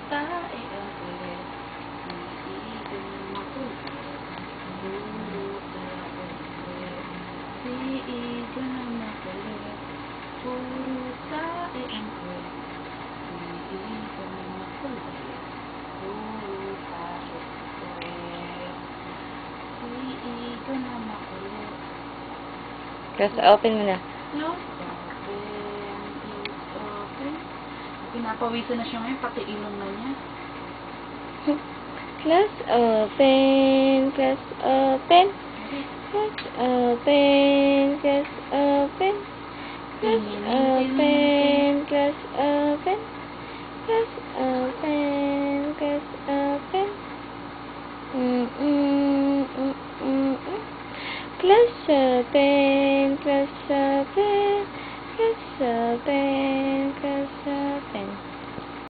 tae ang kulit. Iigan makulit. Puro tae kulit. Iigan makulit. Puro tae ang kulit. Iigan makulit. Puro tae kulit. Iigan makulit. Close, open mo na. Close, open, close, open. Pinapawisan na siya ngayon, pati ilong na niya. Close, open, close, open. Close, open, close, open. Close, open, close, open. Close,